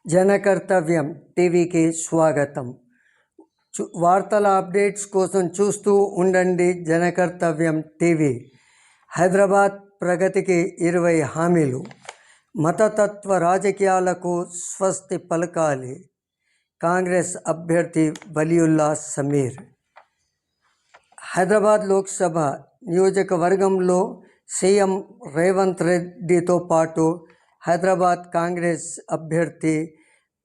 జనకర్తవ్యం టీవీకి స్వాగతం. వార్తల అప్డేట్స్ కోసం చూస్తూ ఉండండి జనకర్తవ్యం టీవీ. హైదరాబాద్ ప్రగతికి 20 హామీలు. మతతత్వ రాజకీయాలకు స్వస్తి పలకాలి. కాంగ్రెస్ అభ్యర్థి వలియుల్లా సమీర్. హైదరాబాద్ లోక్సభ నియోజకవర్గంలో సీఎం రేవంత్ రెడ్డితో పాటు హైదరాబాద్ కాంగ్రెస్ అభ్యర్థి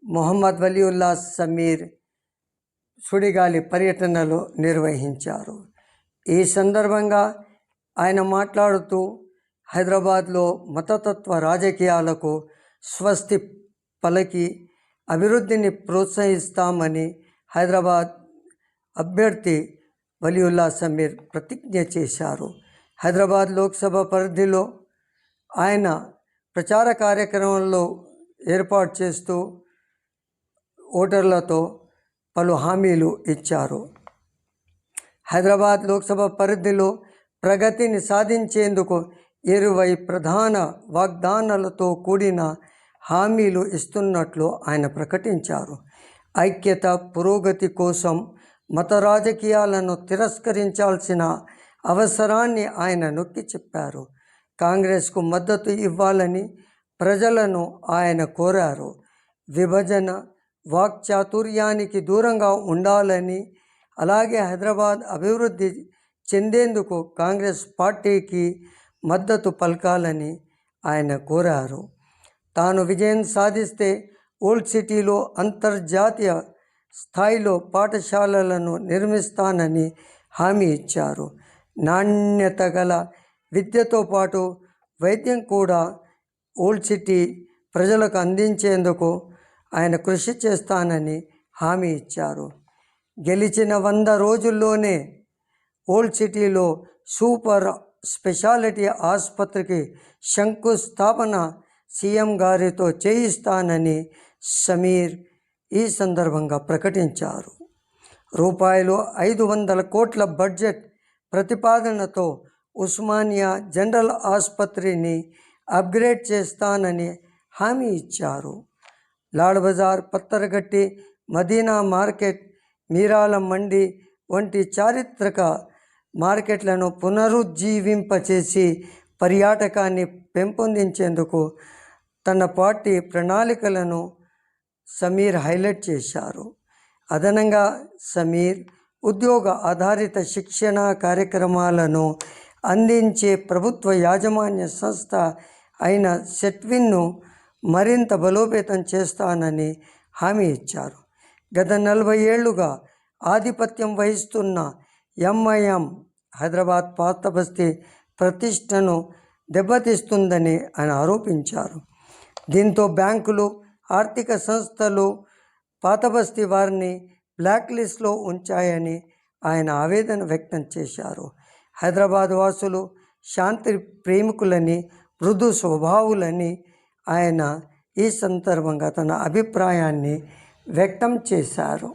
మొహమ్మద్ వలియుల్లా సమీర్ సుడిగాలి పర్యటనలు నిర్వహించారు. ఈ సందర్భంగా ఆయన మాట్లాడుతూ హైదరాబాద్లో మతతత్వ రాజకీయాలకు స్వస్తి పలికి అభివృద్ధిని ప్రోత్సహిస్తామని హైదరాబాద్ అభ్యర్థి వలియుల్లా సమీర్ ప్రతిజ్ఞ చేశారు. హైదరాబాద్ లోక్సభ పరిధిలో ఆయన ప్రచార కార్యక్రమంలో ఏర్పాటు చేస్తూ ఓటర్లతో పలు హామీలు ఇచ్చారు. హైదరాబాద్ లోక్సభ పరిధిలో ప్రగతిని సాధించేందుకు 20 ప్రధాన వాగ్దానాలతో కూడిన హామీలు ఇస్తున్నట్లు ఆయన ప్రకటించారు. ఐక్యత, పురోగతి కోసం మత రాజకీయాలను తిరస్కరించాల్సిన అవసరాన్ని ఆయన నొక్కి చెప్పారు. కాంగ్రెస్కు మద్దతు ఇవ్వాలని ప్రజలను ఆయన కోరారు. విభజన, వాక్చాతుర్యానికి దూరంగా ఉండాలని, అలాగే హైదరాబాద్ అభివృద్ధి చెందేందుకు కాంగ్రెస్ పార్టీకి మద్దతు పలకాలని ఆయన కోరారు. తాను విజయం సాధిస్తే ఓల్డ్ సిటీలో అంతర్జాతీయ స్థాయిలో పాఠశాలలను నిర్మిస్తానని హామీ ఇచ్చారు. నాణ్యత గల విద్యతో పాటు వైద్యం కూడా ఓల్డ్ సిటీ ప్రజలకు అందించేందుకు ఆయన కృషి చేస్తానని హామీ ఇచ్చారు. గెలిచిన 100 రోజుల్లోనే ఓల్డ్ సిటీలో సూపర్ స్పెషాలిటీ ఆసుపత్రికి శంకుస్థాపన సీఎం గారితో చేయిస్తానని సమీర్ ఈ సందర్భంగా ప్రకటించారు. రూపాయలు 500 కోట్ల బడ్జెట్ ప్రతిపాదనతో ఉస్మానియా జనరల్ ఆసుపత్రిని అప్గ్రేడ్ చేస్తానని హామీ ఇచ్చారు. లాడ్ బజార్, పత్తరగట్టి, మదీనా మార్కెట్, మీరాల మండి వంటి చారిత్రక మార్కెట్లను పునరుజ్జీవింపచేసి పర్యాటకాన్ని పెంపొందించేందుకు తన పార్టీ ప్రణాళికలను సమీర్ హైలైట్ చేశారు. అదనంగా సమీర్ ఉద్యోగ ఆధారిత శిక్షణ కార్యక్రమాలను అందించే ప్రభుత్వ యాజమాన్య సంస్థ అయిన సెట్విన్ను మరింత బలోపేతం చేస్తానని హామీ ఇచ్చారు. గత 40 ఏళ్లుగా ఆధిపత్యం వహిస్తున్న ఎంఐఎం హైదరాబాద్ పాత బస్తీ ప్రతిష్టను దెబ్బతీస్తుందని ఆయన ఆరోపించారు. దీంతో బ్యాంకులు, ఆర్థిక సంస్థలు పాత బస్తీ వారిని బ్లాక్ లిస్ట్లో ఉంచాయని ఆయన ఆవేదన వ్యక్తం చేశారు. హైదరాబాద్ వాసులు శాంతి ప్రేమికులని, మృదు స్వభావులని ఆయన ఈ సందర్భంగా తన అభిప్రాయాన్ని వ్యక్తం చేశారు.